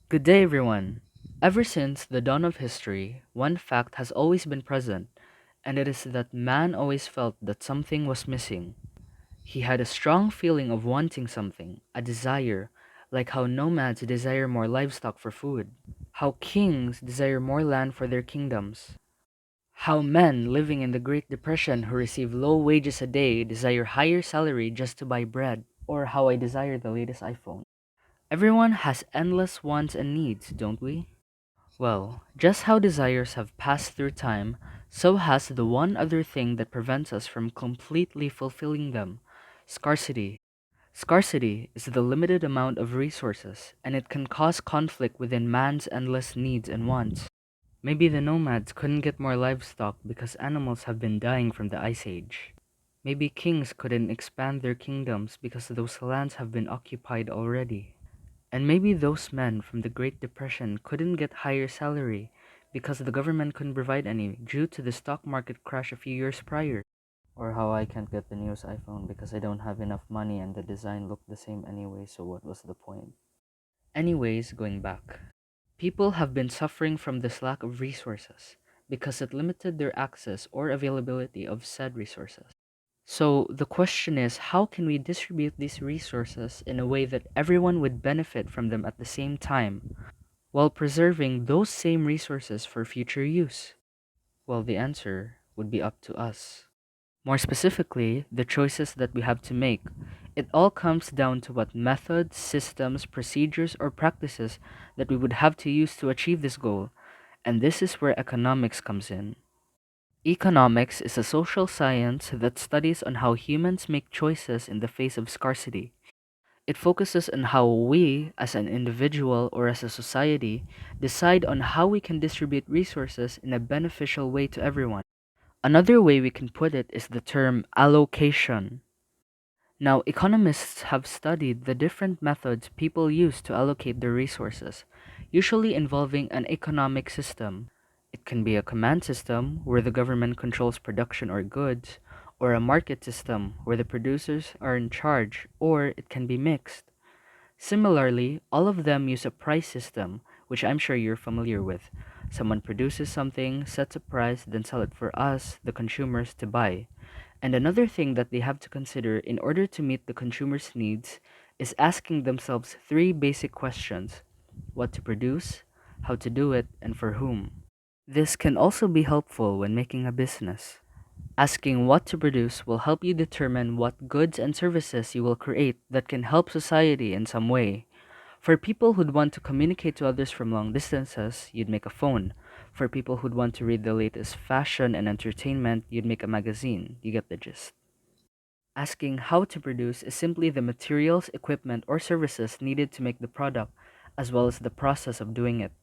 Good day, everyone. Ever since the dawn of history, one fact has always been present, and it is that man always felt that something was missing. He had a strong feeling of wanting something, a desire, like how nomads desire more livestock for food, how kings desire more land for their kingdoms, how men living in the Great Depression who receive low wages a day desire higher salary just to buy bread, or how I desire the latest iPhone. Everyone has endless wants and needs, don't we? Well, just how desires have passed through time, so has the one other thing that prevents us from completely fulfilling them: scarcity. Scarcity is the limited amount of resources, and it can cause conflict within man's endless needs and wants. Maybe the nomads couldn't get more livestock because animals have been dying from the Ice Age. Maybe kings couldn't expand their kingdoms because those lands have been occupied already. And maybe those men from the Great Depression couldn't get higher salary because the government couldn't provide any due to the stock market crash a few years prior. Or how I can't get the newest iPhone because I don't have enough money and the design looked the same anyway, so what was the point? Anyways, going back. People have been suffering from this lack of resources because it limited their access or availability of said resources. So the question is, how can we distribute these resources in a way that everyone would benefit from them at the same time, while preserving those same resources for future use? Well, the answer would be up to us. More specifically, the choices that we have to make. It all comes down to what methods, systems, procedures, or practices that we would have to use to achieve this goal, and this is where economics comes in. Economics is a social science that studies on how humans make choices in the face of scarcity. It focuses on how we, as an individual or as a society, decide on how we can distribute resources in a beneficial way to everyone. Another way we can put it is the term allocation. Now, economists have studied the different methods people use to allocate their resources, usually involving an economic system. It can be a command system where the government controls production or goods, or a market system where the producers are in charge, or it can be mixed. Similarly, all of them use a price system, which I'm sure you're familiar with. Someone produces something, sets a price, then sell it for us, the consumers, to buy. And another thing that they have to consider in order to meet the consumer's needs is asking themselves three basic questions: what to produce, how to do it, and for whom. This can also be helpful when making a business. Asking what to produce will help you determine what goods and services you will create that can help society in some way. For people who'd want to communicate to others from long distances, you'd make a phone. For people who'd want to read the latest fashion and entertainment, you'd make a magazine. You get the gist. Asking how to produce is simply the materials, equipment, or services needed to make the product, as well as the process of doing it.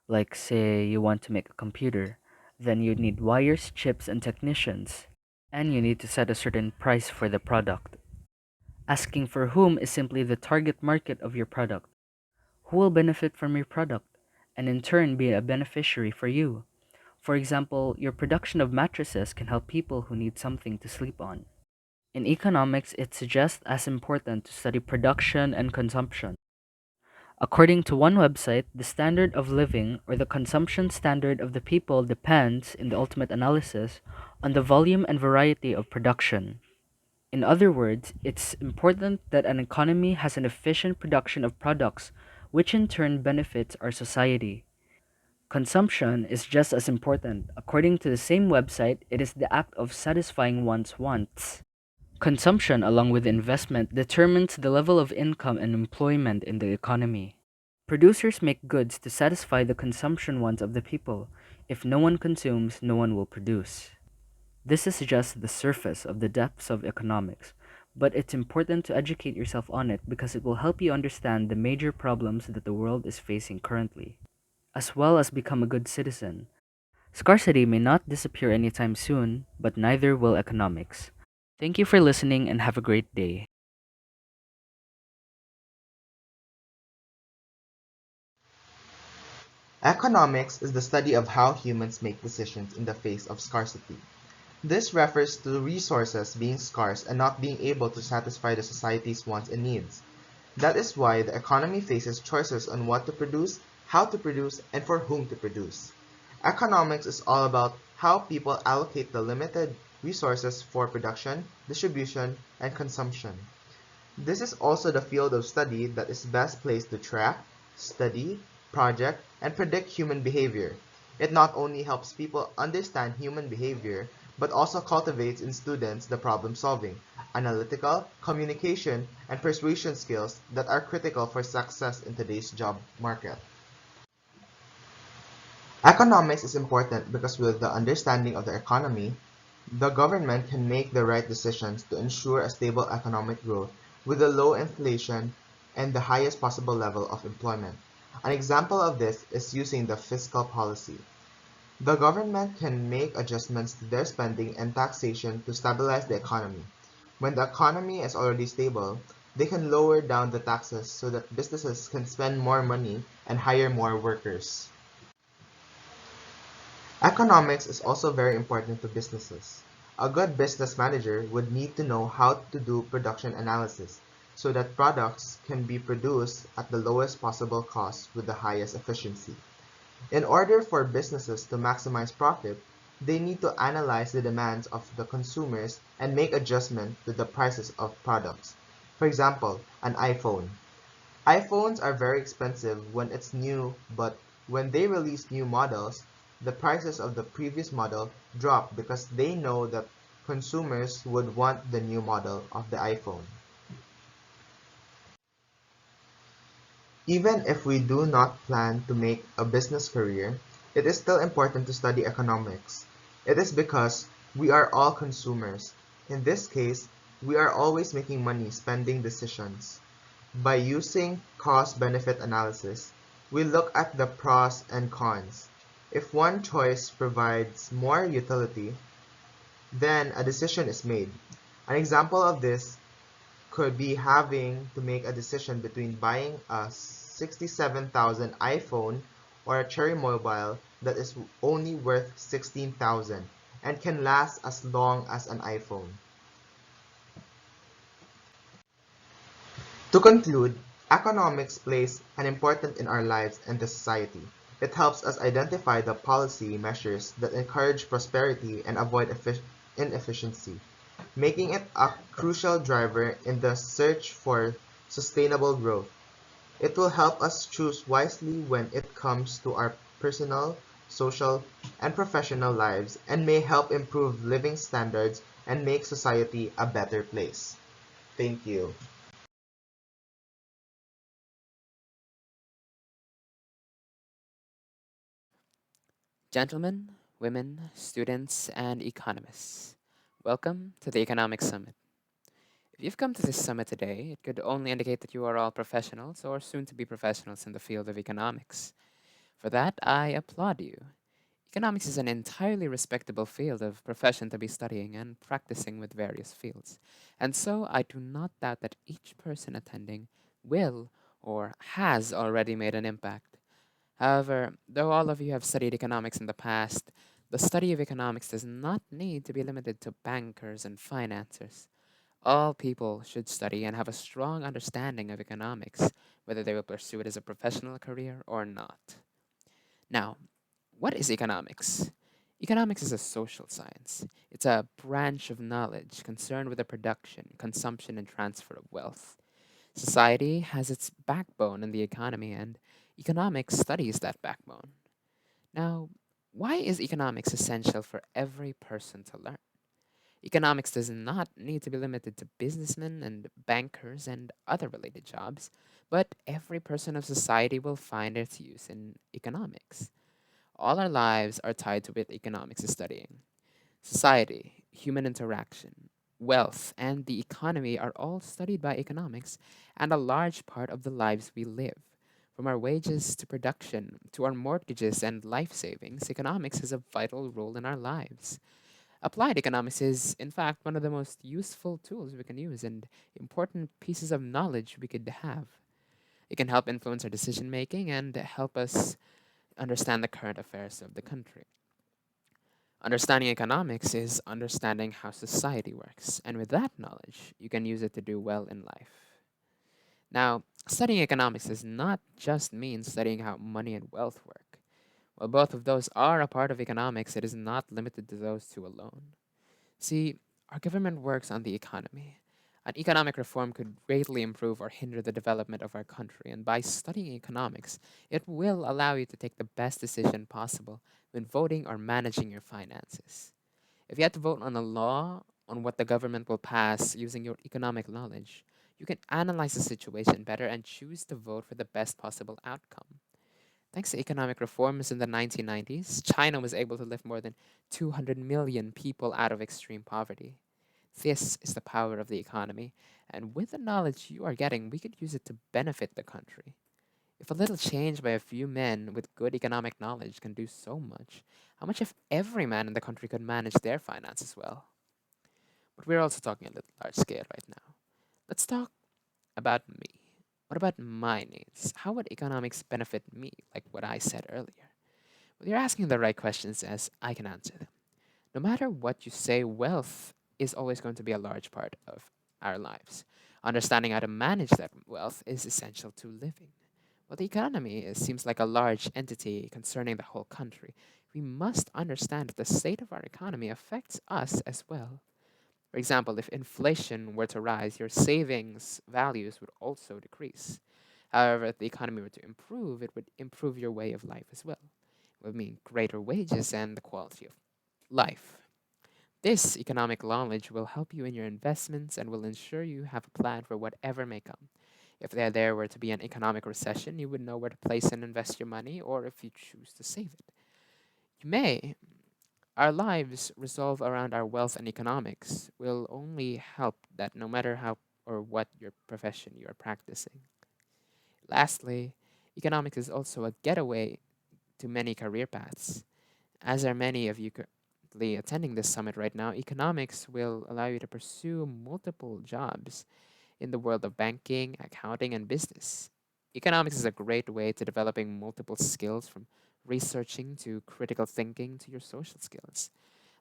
Like, say, you want to make a computer, then you'd need wires, chips, and technicians, and you need to set a certain price for the product. Asking for whom is simply the target market of your product. Who will benefit from your product, and in turn be a beneficiary for you? For example, your production of mattresses can help people who need something to sleep on. In economics, it's just as important to study production and consumption. According to one website, the standard of living or the consumption standard of the people depends, in the ultimate analysis, on the volume and variety of production. In other words, it's important that an economy has an efficient production of products, which in turn benefits our society. Consumption is just as important. According to the same website, it is the act of satisfying one's wants. Consumption, along with investment, determines the level of income and employment in the economy. Producers make goods to satisfy the consumption wants of the people. If no one consumes, no one will produce. This is just the surface of the depths of economics, but it's important to educate yourself on it because it will help you understand the major problems that the world is facing currently, as well as become a good citizen. Scarcity may not disappear anytime soon, but neither will economics. Thank you for listening and have a great day. Economics is the study of how humans make decisions in the face of scarcity. This refers to resources being scarce and not being able to satisfy the society's wants and needs. That is why the economy faces choices on what to produce, how to produce, and for whom to produce. Economics is all about how people allocate the limited resources for production, distribution, and consumption. This is also the field of study that is best placed to track, study, project, and predict human behavior. It not only helps people understand human behavior, but also cultivates in students the problem solving, analytical, communication, and persuasion skills that are critical for success in today's job market. Economics is important because with the understanding of the economy, the government can make the right decisions to ensure a stable economic growth with a low inflation and the highest possible level of employment. An example of this is using the fiscal policy. The government can make adjustments to their spending and taxation to stabilize the economy. When the economy is already stable, they can lower down the taxes so that businesses can spend more money and hire more workers. Economics is also very important to businesses. A good business manager would need to know how to do production analysis so that products can be produced at the lowest possible cost with the highest efficiency. In order for businesses to maximize profit, they need to analyze the demands of the consumers and make adjustments to the prices of products. For example, an iPhone. iPhones are very expensive when it's new, but when they release new models, the prices of the previous model drop because they know that consumers would want the new model of the iPhone. Even if we do not plan to make a business career, it is still important to study economics. It is because we are all consumers. In this case, we are always making money spending decisions. By using cost-benefit analysis, we look at the pros and cons. If one choice provides more utility, then a decision is made. An example of this could be having to make a decision between buying a 67,000 iPhone or a Cherry Mobile that is only worth 16,000 and can last as long as an iPhone. To conclude, economics plays an important in our lives and the society. It helps us identify the policy measures that encourage prosperity and avoid inefficiency, making it a crucial driver in the search for sustainable growth. It will help us choose wisely when it comes to our personal, social, and professional lives and may help improve living standards and make society a better place. Thank you. Gentlemen, women, students, and economists, welcome to the Economic Summit. If you've come to this summit today, it could only indicate that you are all professionals or soon to be professionals in the field of economics. For that, I applaud you. Economics is an entirely respectable field of profession to be studying and practicing with various fields. And so I do not doubt that each person attending will or has already made an impact. However, though all of you have studied economics in the past, the study of economics does not need to be limited to bankers and financiers. All people should study and have a strong understanding of economics, whether they will pursue it as a professional career or not. Now, what is economics? Economics is a social science. It's a branch of knowledge concerned with the production, consumption, and transfer of wealth. Society has its backbone in the economy, and economics studies that backbone. Now, why is economics essential for every person to learn? Economics does not need to be limited to businessmen and bankers and other related jobs, but every person of society will find its use in economics. All our lives are tied to what economics is studying. Society, human interaction, wealth, and the economy are all studied by economics and a large part of the lives we live. From our wages to production to our mortgages and life savings, economics has a vital role in our lives. Applied economics is, in fact, one of the most useful tools we can use and important pieces of knowledge we could have. It can help influence our decision making and help us understand the current affairs of the country. Understanding economics is understanding how society works, and with that knowledge, you can use it to do well in life. Now, studying economics does not just mean studying how money and wealth work. While both of those are a part of economics, it is not limited to those two alone. See, our government works on the economy. An economic reform could greatly improve or hinder the development of our country, and by studying economics, it will allow you to take the best decision possible when voting or managing your finances. If you had to vote on a law on what the government will pass using your economic knowledge, you can analyze the situation better and choose to vote for the best possible outcome. Thanks to economic reforms in the 1990s, China was able to lift more than 200 million people out of extreme poverty. This is the power of the economy, and with the knowledge you are getting, we could use it to benefit the country. If a little change by a few men with good economic knowledge can do so much, how much if every man in the country could manage their finances well? But we're also talking a little large scale right now. Let's talk about me. What about my needs? How would economics benefit me, like what I said earlier? Well, you're asking the right questions as I can answer them. No matter what you say, wealth is always going to be a large part of our lives. Understanding how to manage that wealth is essential to living. Well, the economy seems like a large entity concerning the whole country. We must understand that the state of our economy affects us as well. For example, if inflation were to rise, your savings values would also decrease. However, if the economy were to improve, it would improve your way of life as well. It would mean greater wages and the quality of life. This economic knowledge will help you in your investments and will ensure you have a plan for whatever may come. If there were to be an economic recession, you would know where to place and invest your money, or if you choose to save it. You may. Our lives resolve around our wealth and economics will only help that no matter how or what your profession you are practicing. Lastly, economics is also a getaway to many career paths. As are many of you currently attending this summit right now, economics will allow you to pursue multiple jobs in the world of banking, accounting, and business. Economics is a great way to developing multiple skills from researching to critical thinking to your social skills.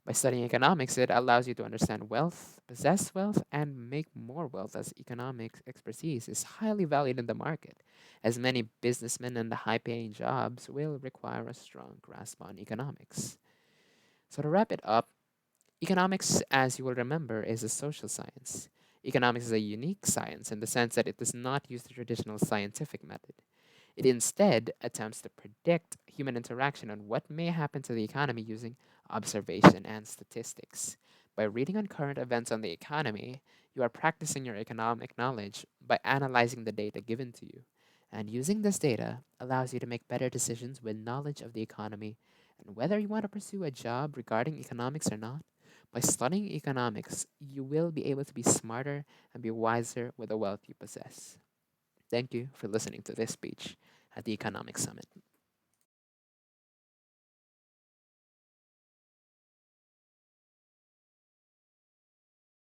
By studying economics, it allows you to understand wealth, possess wealth, and make more wealth as economic expertise is highly valued in the market, as many businessmen and the high paying jobs will require a strong grasp on economics. So, to wrap it up, economics, as you will remember, is a social science. Economics is a unique science in the sense that it does not use the traditional scientific method. It instead attempts to predict human interaction and what may happen to the economy using observation and statistics. By reading on current events on the economy, you are practicing your economic knowledge by analyzing the data given to you. And using this data allows you to make better decisions with knowledge of the economy and whether you want to pursue a job regarding economics or not. By studying economics, you will be able to be smarter and be wiser with the wealth you possess. Thank you for listening to this speech at the Economic Summit.